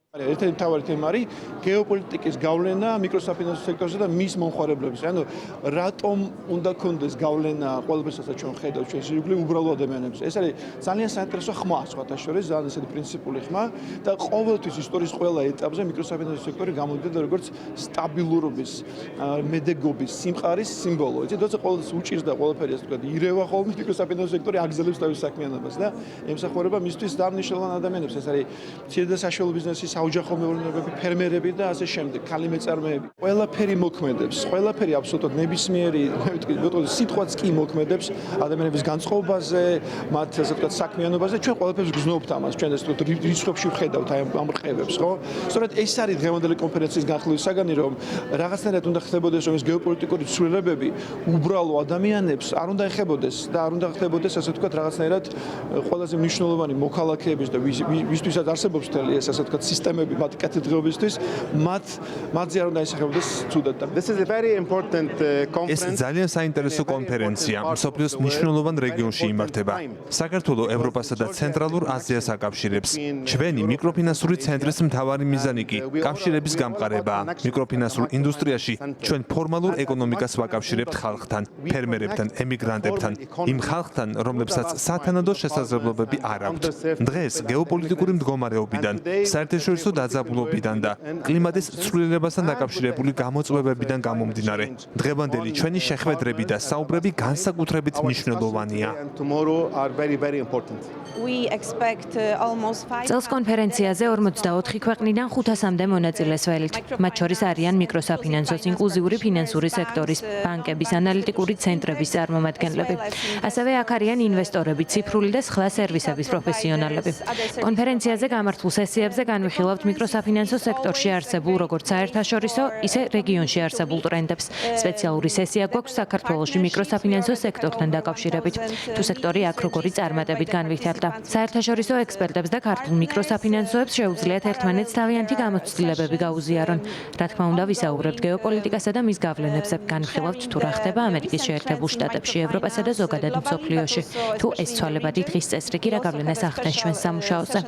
Ერთ-ერთი მთავარი თემა არის გეოპოლიტიკის გავლენა მიკროსაფინანსო სექტორზე და მის მომხმარებლებზე. ანუ რატომ უნდა კონდეს გავლენა ყველაფერსაც ჩვენ ხედავთ ჩვენ ირგვლივ უბრალო ადამიანებზე. ეს არის ძალიან საინტერესო ხმა, სხვათა შორის, ძალიან ესეთი პრინციპული ხმა და ყოველთვის ისტორიის ყველა ეტაპზე მიკროსაფინანსო სექტორი გამოდიოდა როგორც სტაბილურობის, მედეგობის, სიმყარის სიმბოლო. იცით, როცა ყოველთვის უჭირდა ყველაფერი ასე ვთქვათ, ირევა ხოლმე მიკროსაფინანსო სექტორი აგზელებს თავის საქმიანობას და ემსახურება მისთვის დამნიშნულოვან ადამიანებს. ეს არის მცირე და საშუალო ბიზნესის საოჯახო მეურნეობები, ფერმერები და ასე შემდეგ, ქალი მეწარმეები. ყველაფერი მოქმედებს, ყველაფერი აბსოლუტურად ნებისმიერი, სიტყვაც კი მოქმედებს ადამიანების განწყობაზე, მათ ასე ვთქვათ, საქმიანობაზე. ჩვენ ყველაფერს გზნობთ ამას, ჩვენ ეს რიცხვებში ვხედავთ აი ამ რყევებს, ხო? სწორედ ეს არის დღევანდელი კონფერენციის განხილვის საგანი, რომ რაღაცნაირად უნდა ხდებოდეს, რომ ეს გეოპოლიტიკური ცვლილებები უბრალო ადამიანებს არ უნდა ეხებოდეს და არ უნდა ხდებოდეს, ასე ვთქვათ, რაღაცნაირად ყველაზე მნიშვნელოვანი მოქალაქეების და ვისთვისაც არსებობს მთელი ეს ასე ვთქვათ, სისტემები მათ კეთილდღეობისთვის, მათზე არ უნდა ისახებოდეს ცუდად. ეს ძალიან საინტერესო კონფერენცია. მსოფლიოს მნიშვნელოვან რეგიონში იმართება. საქართველო ევროპასა და ცენტრალურ აზიას აკავშირებს. ჩვენი მიკროფინანსური ცენტრის მთავარი მიზანი კი კავშირების გამყარებაა. მიკროფინანსურ ინდუსტრიაში ჩვენ ფორმალურ ეკონომიკას ვაკავშირებთ ხალხთან, ფერმერებთან, ემიგრანტებთან, იმ ხალხთან, რომლებსაც სათანადო შესაძლებლობები არ აქვთ. დღეს გეოპოლიტიკური მდგომარეობიდან, საერთაშორისო დაძაბულობიდან და კლიმატის ცვლილებასთან დაკავშირებული გამოწვევებიდან გამომდინარე, დღევანდელი ჩვენი შეხვედრები და საუბრები განსაკუთრებით მნიშვნელოვანია. წელს კონფერენციაზე 44 ქვეყნიდან 500-მდე მონაწილეს ველით. მათ შორის არიან მიკროსაფინანსოს, ინკლუზიური ფინანსური სექტორის, ბანკების, ანალიტიკური ცენტრების წარმომადგენლები. ასევე აქ არიან ინვესტორები, ციფრული და სხვა სერვისების პროფესიონალები. კონფერენციაზე გამართულ სესიებზე განვიხილავთ მიკროსაფინანსო სექტორში არსებულ როგორც საერთაშორისო, ისე რეგიონში არსებულ ტრენდებს. სპეციალური სესია გვაქვს საქართველოში მიკროსაფინანსო სექტორთან დაკავშირებით. თუ სექტორი აქ როგორი წარმატებით განვითარდა. საერთაშორისო ექსპერტებს და ქართულ მიკროსაფინანსოებს შეუძლიათ ერთმანეთს თავიანთი გამოცდილებები გაუზიარონ. რა თქმა უნდა, ვისაუბრებთ გეოპოლიტიკასა და მის გავლენებზე. განვიხილავთ თუ რა ხდება ამერიკის შეერთებულ შტატებში, ევროპასა და ზოგადად მსოფლიოში. თუ ეს ცვალებადი დღის წესრიგი რა გავლენას ახდენს ჩვენს სამუშაოზე.